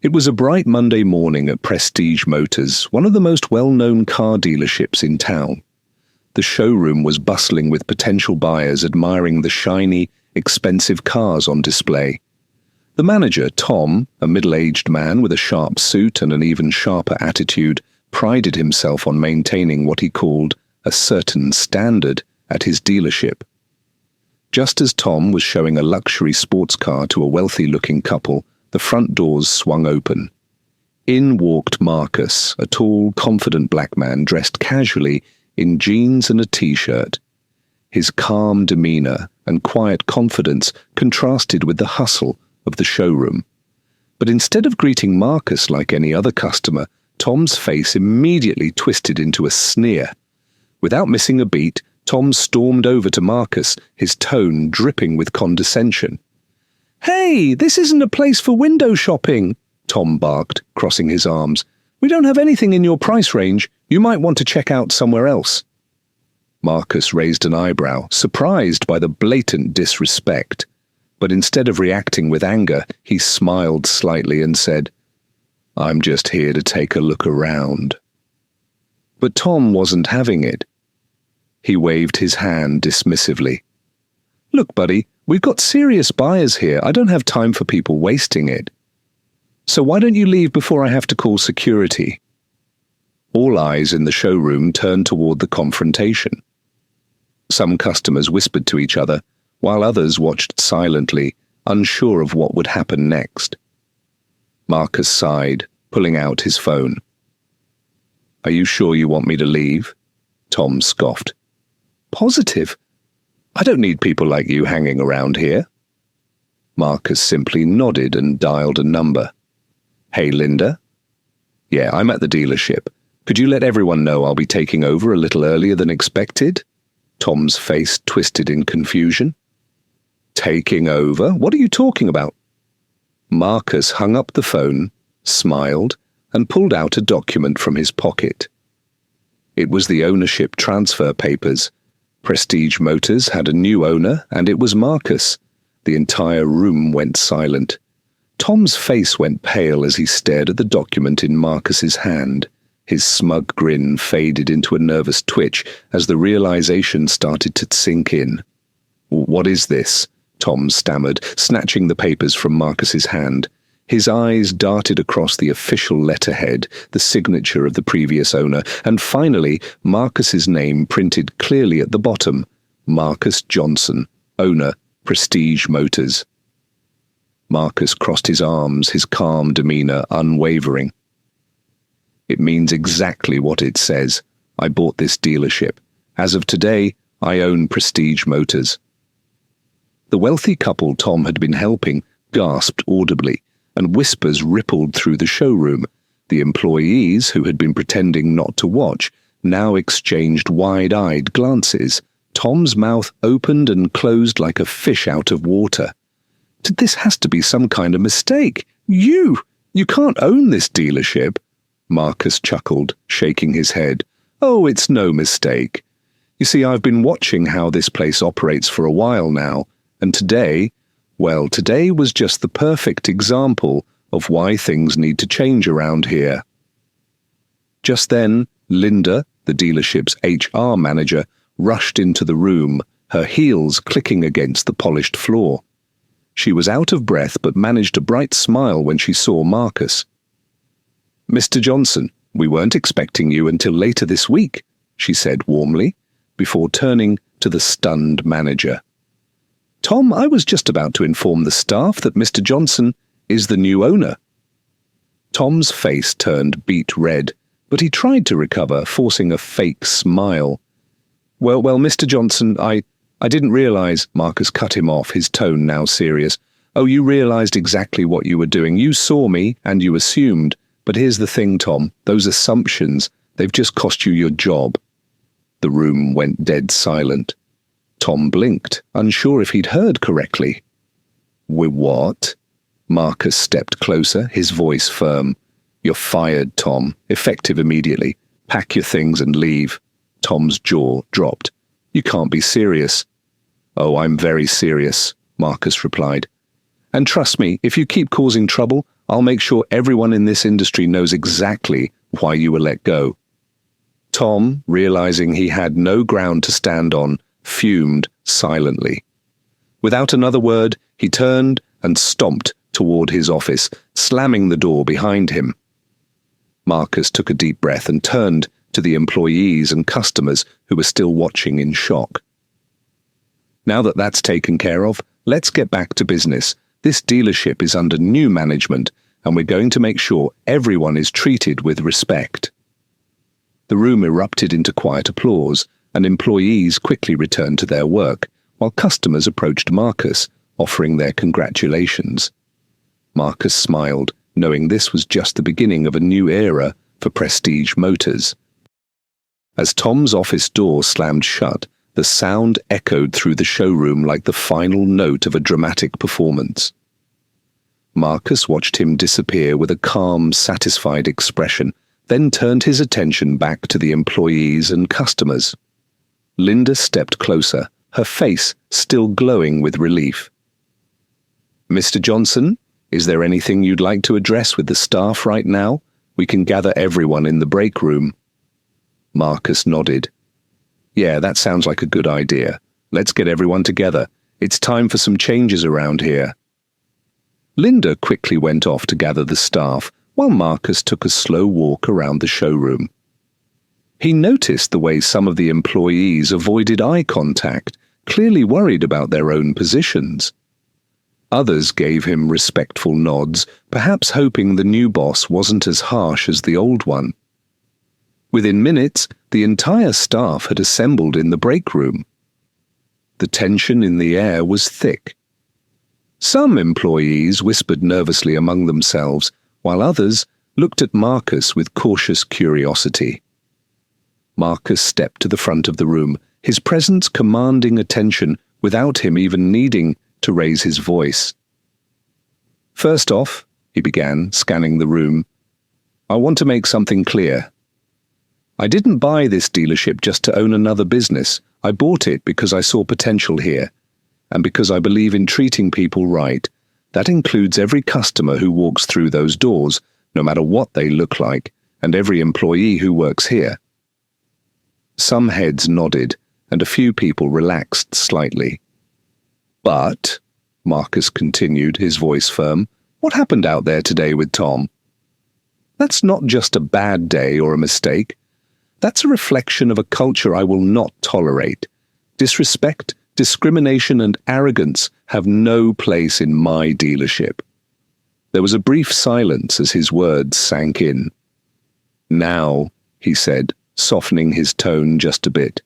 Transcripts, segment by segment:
It was a bright Monday morning at Prestige Motors, one of the most well-known car dealerships in town. The showroom was bustling with potential buyers admiring the shiny, expensive cars on display. The manager, Tom, a middle-aged man with a sharp suit and an even sharper attitude, prided himself on maintaining what he called a certain standard at his dealership. Just as Tom was showing a luxury sports car to a wealthy-looking couple, the front doors swung open. In walked Marcus, a tall, confident black man dressed casually in jeans and a t-shirt. His calm demeanor and quiet confidence contrasted with the hustle of the showroom. But instead of greeting Marcus like any other customer, Tom's face immediately twisted into a sneer. Without missing a beat, Tom stormed over to Marcus, his tone dripping with condescension. "Hey, this isn't a place for window shopping," Tom barked, crossing his arms. "We don't have anything in your price range. You might want to check out somewhere else." Marcus raised an eyebrow, surprised by the blatant disrespect. But instead of reacting with anger, he smiled slightly and said, "I'm just here to take a look around." But Tom wasn't having it. He waved his hand dismissively. "Look, buddy, we've got serious buyers here. I don't have time for people wasting it. So why don't you leave before I have to call security?" All eyes in the showroom turned toward the confrontation. Some customers whispered to each other, while others watched silently, unsure of what would happen next. Marcus sighed, pulling out his phone. "Are you sure you want me to leave?" Tom scoffed. "Positive. I don't need people like you hanging around here." Marcus simply nodded and dialed a number. "Hey, Linda?" "Yeah, I'm at the dealership. Could you let everyone know I'll be taking over a little earlier than expected?" Tom's face twisted in confusion. "Taking over? What are you talking about?" Marcus hung up the phone, smiled, and pulled out a document from his pocket. It was the ownership transfer papers. Prestige Motors had a new owner, and it was Marcus. The entire room went silent. Tom's face went pale as he stared at the document in Marcus's hand. His smug grin faded into a nervous twitch as the realization started to sink in. "What is this?" Tom stammered, snatching the papers from Marcus's hand. His eyes darted across the official letterhead, the signature of the previous owner, and finally, Marcus's name printed clearly at the bottom. Marcus Johnson, owner, Prestige Motors. Marcus crossed his arms, his calm demeanor unwavering. "It means exactly what it says. I bought this dealership. As of today, I own Prestige Motors." The wealthy couple Tom had been helping gasped audibly, and whispers rippled through the showroom. The employees, who had been pretending not to watch, now exchanged wide-eyed glances. Tom's mouth opened and closed like a fish out of water. "This has to be some kind of mistake. You can't own this dealership." Marcus chuckled, shaking his head. "Oh, it's no mistake. You see, I've been watching how this place operates for a while now, and today was just the perfect example of why things need to change around here." Just then, Linda, the dealership's HR manager, rushed into the room, her heels clicking against the polished floor. She was out of breath but managed a bright smile when she saw Marcus. "Mr. Johnson, we weren't expecting you until later this week," she said warmly, before turning to the stunned manager. "Tom, I was just about to inform the staff that Mr. Johnson is the new owner." Tom's face turned beet red, but he tried to recover, forcing a fake smile. Well, Mr. Johnson, I didn't realize," Marcus cut him off, his tone now serious. "Oh, you realized exactly what you were doing. You saw me, and you assumed. But here's the thing, Tom, those assumptions, they've just cost you your job." The room went dead silent. Tom blinked, unsure if he'd heard correctly. "What?" Marcus stepped closer, his voice firm. "You're fired, Tom. Effective immediately. Pack your things and leave." Tom's jaw dropped. "You can't be serious." "Oh, I'm very serious," Marcus replied. "And trust me, if you keep causing trouble, I'll make sure everyone in this industry knows exactly why you were let go." Tom, realizing he had no ground to stand on, fumed silently. Without another word, he turned and stomped toward his office, slamming the door behind him. Marcus took a deep breath and turned to the employees and customers who were still watching in shock. "Now that that's taken care of, let's get back to business. This dealership is under new management, and we're going to make sure everyone is treated with respect." The room erupted into quiet applause, and employees quickly returned to their work, while customers approached Marcus, offering their congratulations. Marcus smiled, knowing this was just the beginning of a new era for Prestige Motors. As Tom's office door slammed shut, the sound echoed through the showroom like the final note of a dramatic performance. Marcus watched him disappear with a calm, satisfied expression, then turned his attention back to the employees and customers. Linda stepped closer, her face still glowing with relief. "Mr. Johnson, is there anything you'd like to address with the staff right now? We can gather everyone in the break room." Marcus nodded. "Yeah, that sounds like a good idea. Let's get everyone together. It's time for some changes around here." Linda quickly went off to gather the staff, while Marcus took a slow walk around the showroom. He noticed the way some of the employees avoided eye contact, clearly worried about their own positions. Others gave him respectful nods, perhaps hoping the new boss wasn't as harsh as the old one. Within minutes, the entire staff had assembled in the break room. The tension in the air was thick. Some employees whispered nervously among themselves, while others looked at Marcus with cautious curiosity. Marcus stepped to the front of the room, his presence commanding attention without him even needing to raise his voice. "First off," he began, scanning the room, "I want to make something clear. I didn't buy this dealership just to own another business. I bought it because I saw potential here, and because I believe in treating people right. That includes every customer who walks through those doors, no matter what they look like, and every employee who works here." Some heads nodded, and a few people relaxed slightly. "But," Marcus continued, his voice firm, "what happened out there today with Tom? That's not just a bad day or a mistake. That's a reflection of a culture I will not tolerate. Disrespect, discrimination, and arrogance have no place in my dealership." There was a brief silence as his words sank in. "Now," he said, softening his tone just a bit,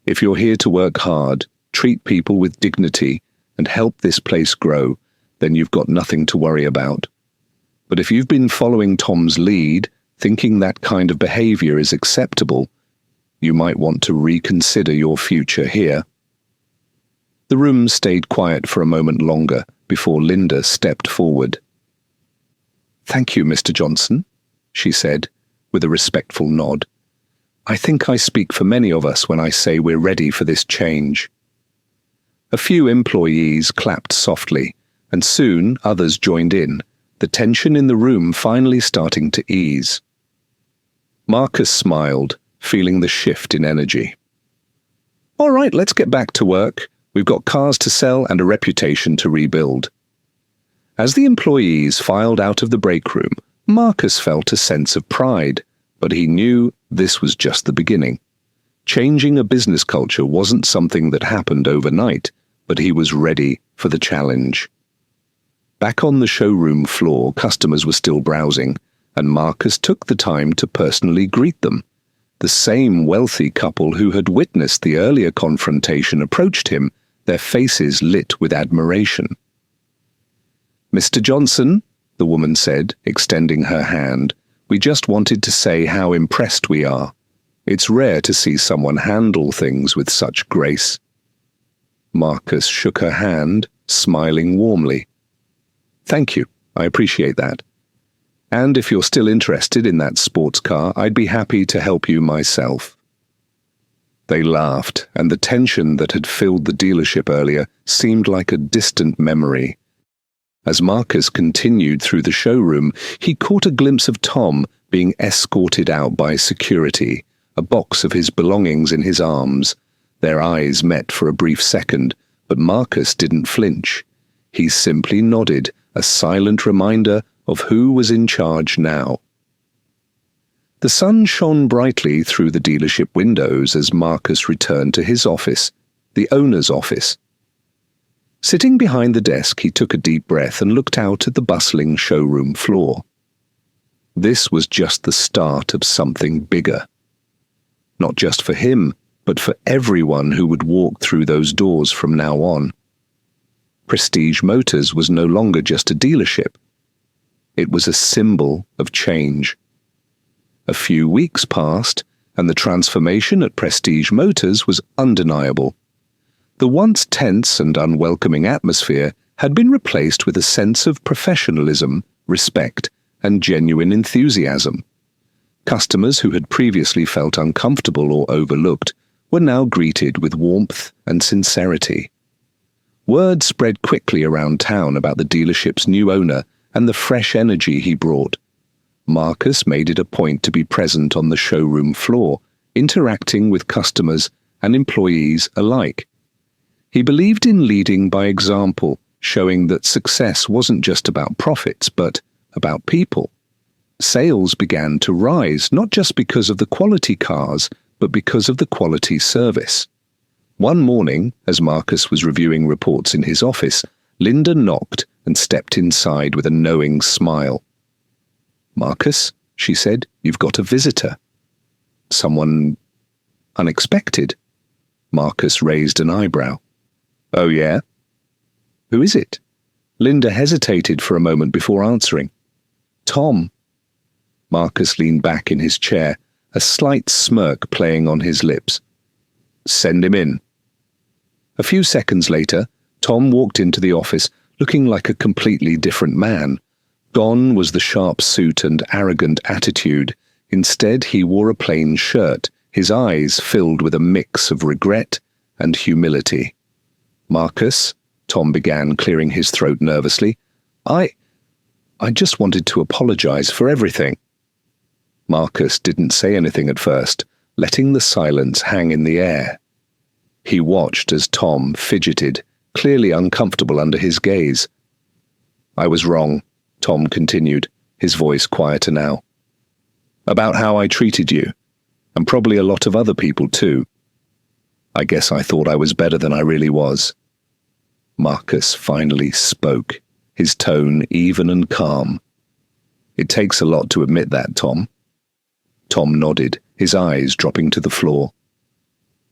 "if you're here to work hard, treat people with dignity, and help this place grow, then you've got nothing to worry about. But if you've been following Tom's lead, thinking that kind of behavior is acceptable, you might want to reconsider your future here." The room stayed quiet for a moment longer before Linda stepped forward. "Thank you, Mr. Johnson," she said, with a respectful nod. "I think I speak for many of us when I say we're ready for this change." A few employees clapped softly, and soon others joined in, the tension in the room finally starting to ease. Marcus smiled, feeling the shift in energy. "All right, let's get back to work. We've got cars to sell and a reputation to rebuild." As the employees filed out of the break room, Marcus felt a sense of pride, but he knew this was just the beginning. Changing a business culture wasn't something that happened overnight, but he was ready for the challenge. Back on the showroom floor, customers were still browsing, and Marcus took the time to personally greet them. The same wealthy couple who had witnessed the earlier confrontation approached him, their faces lit with admiration. "Mr. Johnson," the woman said, extending her hand, "we just wanted to say how impressed we are. It's rare to see someone handle things with such grace." Marcus shook her hand, smiling warmly. "Thank you, I appreciate that. And if you're still interested in that sports car, I'd be happy to help you myself." They laughed, and the tension that had filled the dealership earlier seemed like a distant memory. As Marcus continued through the showroom, he caught a glimpse of Tom being escorted out by security, a box of his belongings in his arms. Their eyes met for a brief second, but Marcus didn't flinch. He simply nodded, a silent reminder of who was in charge now. The sun shone brightly through the dealership windows as Marcus returned to his office, the owner's office. Sitting behind the desk, he took a deep breath and looked out at the bustling showroom floor. This was just the start of something bigger. Not just for him, but for everyone who would walk through those doors from now on. Prestige Motors was no longer just a dealership. It was a symbol of change. A few weeks passed, and the transformation at Prestige Motors was undeniable. The once tense and unwelcoming atmosphere had been replaced with a sense of professionalism, respect, and genuine enthusiasm. Customers who had previously felt uncomfortable or overlooked were now greeted with warmth and sincerity. Word spread quickly around town about the dealership's new owner and the fresh energy he brought. Marcus made it a point to be present on the showroom floor, interacting with customers and employees alike. He believed in leading by example, showing that success wasn't just about profits, but about people. Sales began to rise, not just because of the quality cars, but because of the quality service. One morning, as Marcus was reviewing reports in his office, Linda knocked and stepped inside with a knowing smile. "Marcus," she said, "you've got a visitor." "Someone unexpected?" Marcus raised an eyebrow. "Oh, yeah? Who is it?" Linda hesitated for a moment before answering. "Tom." Marcus leaned back in his chair, a slight smirk playing on his lips. "Send him in." A few seconds later, Tom walked into the office, looking like a completely different man. Gone was the sharp suit and arrogant attitude. Instead, he wore a plain shirt, his eyes filled with a mix of regret and humility. "Marcus," Tom began, clearing his throat nervously, I just wanted to apologize for everything." Marcus didn't say anything at first, letting the silence hang in the air. He watched as Tom fidgeted, clearly uncomfortable under his gaze. "I was wrong," Tom continued, his voice quieter now. "About how I treated you, and probably a lot of other people too. I guess I thought I was better than I really was." Marcus finally spoke, his tone even and calm. "It takes a lot to admit that, Tom." Tom nodded, his eyes dropping to the floor.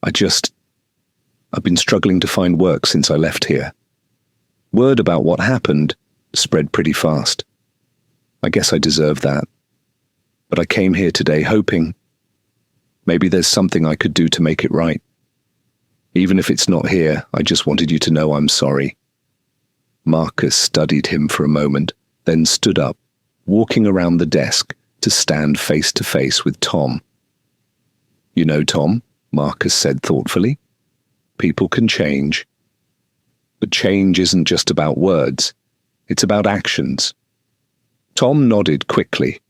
I've been struggling to find work since I left here. Word about what happened spread pretty fast. I guess I deserve that. But I came here today hoping maybe there's something I could do to make it right. Even if it's not here, I just wanted you to know I'm sorry." Marcus studied him for a moment, then stood up, walking around the desk to stand face to face with Tom. "You know, Tom," Marcus said thoughtfully, "people can change. But change isn't just about words, it's about actions." Tom nodded quickly.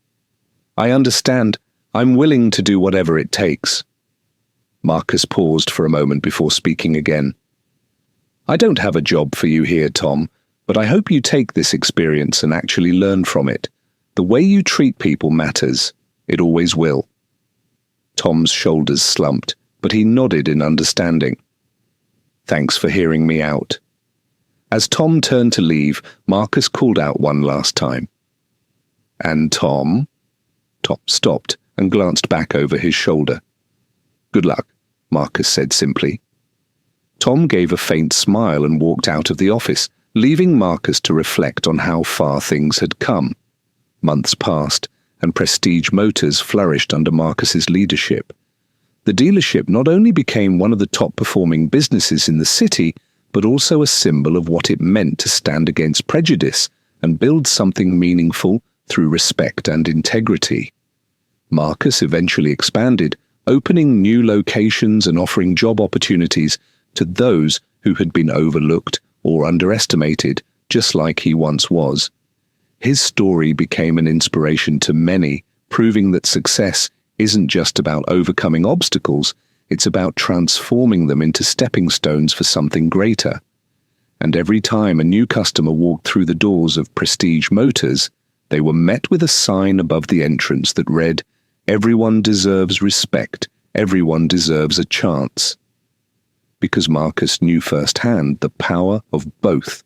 "I understand. I'm willing to do whatever it takes." Marcus paused for a moment before speaking again. "I don't have a job for you here, Tom, but I hope you take this experience and actually learn from it. The way you treat people matters. It always will." Tom's shoulders slumped, but he nodded in understanding. "Thanks for hearing me out." As Tom turned to leave, Marcus called out one last time. "And Tom?" Tom stopped and glanced back over his shoulder. "Good luck," Marcus said simply. Tom gave a faint smile and walked out of the office, leaving Marcus to reflect on how far things had come. Months passed, and Prestige Motors flourished under Marcus's leadership. The dealership not only became one of the top-performing businesses in the city, but also a symbol of what it meant to stand against prejudice and build something meaningful through respect and integrity. Marcus eventually expanded, opening new locations and offering job opportunities to those who had been overlooked or underestimated just like he once was. His story became an inspiration to many, proving that success isn't just about overcoming obstacles, it's about transforming them into stepping stones for something greater. And every time a new customer walked through the doors of Prestige Motors, they were met with a sign above the entrance that read, "Everyone deserves respect, everyone deserves a chance." Because Marcus knew firsthand the power of both.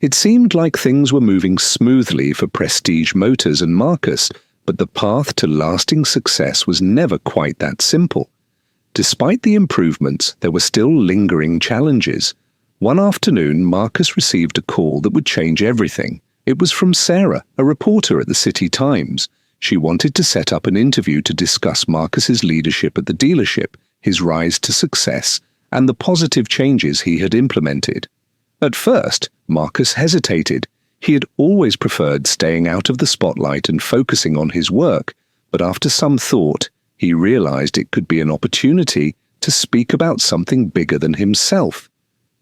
It seemed like things were moving smoothly for Prestige Motors and Marcus, but the path to lasting success was never quite that simple. Despite the improvements, there were still lingering challenges. One afternoon, Marcus received a call that would change everything. It was from Sarah, a reporter at the City Times. She wanted to set up an interview to discuss Marcus's leadership at the dealership, his rise to success, and the positive changes he had implemented. At first, Marcus hesitated. He had always preferred staying out of the spotlight and focusing on his work, but after some thought, he realized it could be an opportunity to speak about something bigger than himself,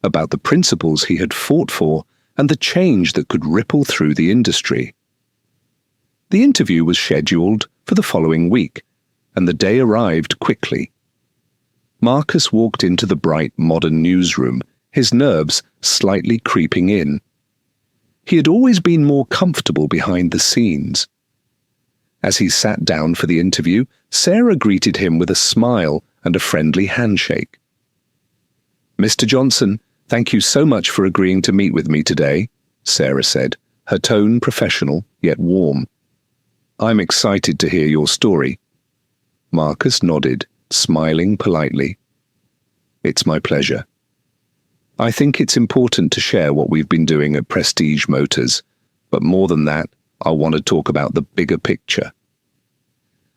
about the principles he had fought for and the change that could ripple through the industry. The interview was scheduled for the following week, and the day arrived quickly. Marcus walked into the bright, modern newsroom, his nerves slightly creeping in. He had always been more comfortable behind the scenes. As he sat down for the interview, Sarah greeted him with a smile and a friendly handshake. "Mr. Johnson, thank you so much for agreeing to meet with me today," Sarah said, her tone professional yet warm. "I'm excited to hear your story." Marcus nodded, smiling politely. "It's my pleasure. I think it's important to share what we've been doing at Prestige Motors, but more than that, I want to talk about the bigger picture."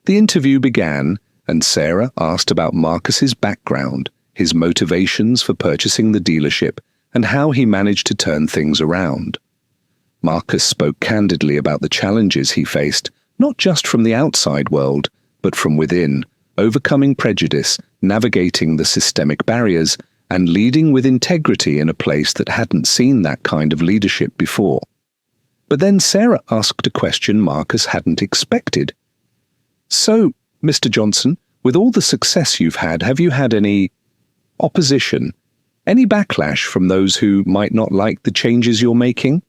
The interview began, and Sarah asked about Marcus's background, his motivations for purchasing the dealership, and how he managed to turn things around. Marcus spoke candidly about the challenges he faced, not just from the outside world, but from within, overcoming prejudice, navigating the systemic barriers, and leading with integrity in a place that hadn't seen that kind of leadership before. But then Sarah asked a question Marcus hadn't expected. "So, Mr. Johnson, with all the success you've had, have you had any opposition, any backlash from those who might not like the changes you're making?"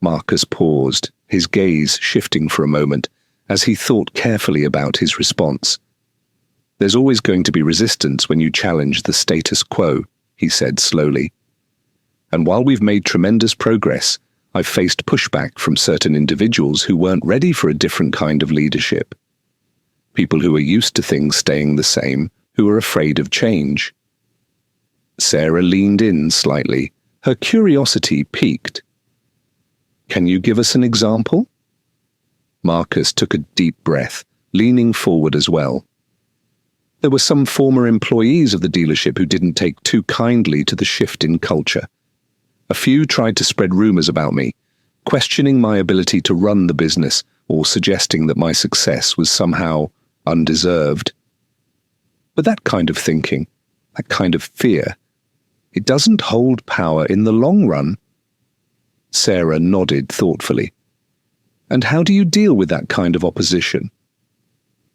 Marcus paused, his gaze shifting for a moment, as he thought carefully about his response. "There's always going to be resistance when you challenge the status quo," he said slowly. "And while we've made tremendous progress, I've faced pushback from certain individuals who weren't ready for a different kind of leadership. People who are used to things staying the same, who are afraid of change." Sarah leaned in slightly, her curiosity piqued. "Can you give us an example?" Marcus took a deep breath, leaning forward as well. "There were some former employees of the dealership who didn't take too kindly to the shift in culture. A few tried to spread rumors about me, questioning my ability to run the business or suggesting that my success was somehow undeserved. But that kind of thinking, that kind of fear, it doesn't hold power in the long run." Sarah nodded thoughtfully. "And how do you deal with that kind of opposition?"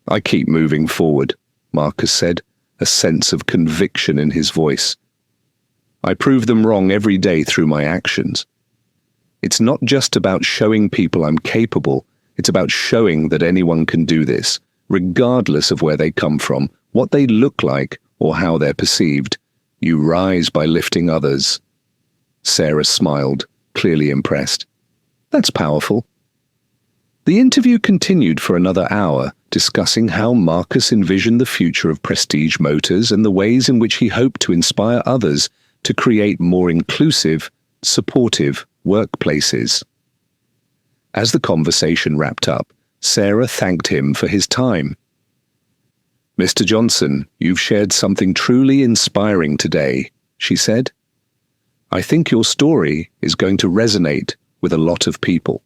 "I keep moving forward," Marcus said, a sense of conviction in his voice. "I prove them wrong every day through my actions. It's not just about showing people I'm capable, it's about showing that anyone can do this, regardless of where they come from, what they look like, or how they're perceived. You rise by lifting others." Sarah smiled, clearly impressed. "That's powerful." The interview continued for another hour, discussing how Marcus envisioned the future of Prestige Motors and the ways in which he hoped to inspire others to create more inclusive, supportive workplaces. As the conversation wrapped up, Sarah thanked him for his time. "Mr. Johnson, you've shared something truly inspiring today," she said. "I think your story is going to resonate with a lot of people."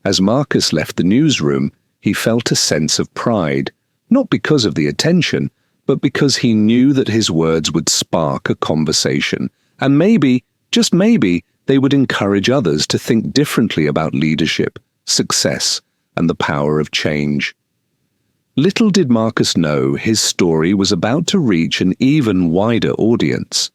As Marcus left the newsroom, he felt a sense of pride, not because of the attention, but because he knew that his words would spark a conversation, and maybe, just maybe, They would encourage others to think differently about leadership, success, and the power of change. Little did Marcus know his story was about to reach an even wider audience,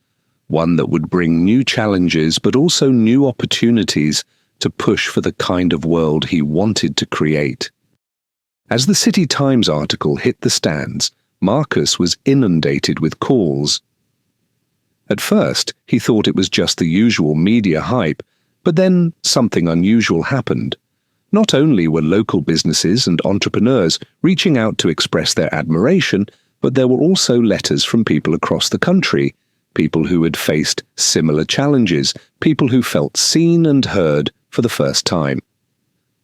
one that would bring new challenges but also new opportunities to push for the kind of world he wanted to create. As the City Times article hit the stands, Marcus was inundated with calls. At first, he thought it was just the usual media hype, but then something unusual happened. Not only were local businesses and entrepreneurs reaching out to express their admiration, but there were also letters from people across the country, people who had faced similar challenges, people who felt seen and heard for the first time.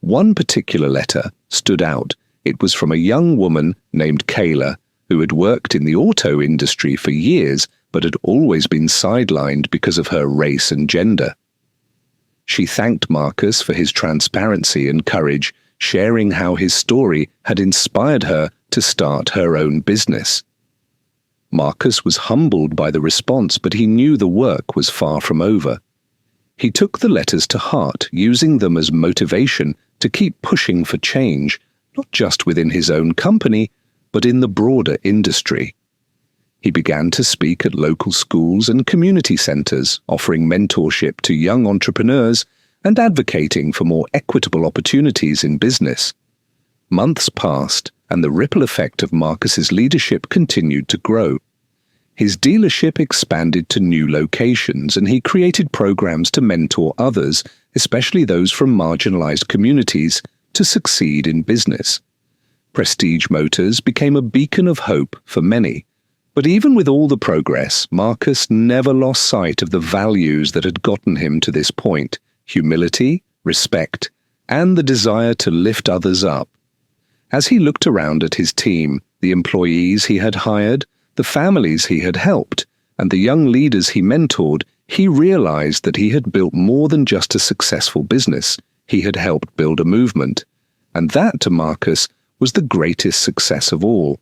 One particular letter stood out. It was from a young woman named Kayla, who had worked in the auto industry for years, but had always been sidelined because of her race and gender. She thanked Marcus for his transparency and courage, sharing how his story had inspired her to start her own business. Marcus was humbled by the response, but he knew the work was far from over. He took the letters to heart, using them as motivation to keep pushing for change, not just within his own company, but in the broader industry. He began to speak at local schools and community centers, offering mentorship to young entrepreneurs and advocating for more equitable opportunities in business. Months passed, and the ripple effect of Marcus's leadership continued to grow. His dealership expanded to new locations, and he created programs to mentor others, especially those from marginalized communities, to succeed in business. Prestige Motors became a beacon of hope for many. But even with all the progress, Marcus never lost sight of the values that had gotten him to this point: humility, respect, and the desire to lift others up. As he looked around at his team, the employees he had hired, the families he had helped, and the young leaders he mentored, he realized that he had built more than just a successful business. He had helped build a movement. And that, to Marcus, was the greatest success of all.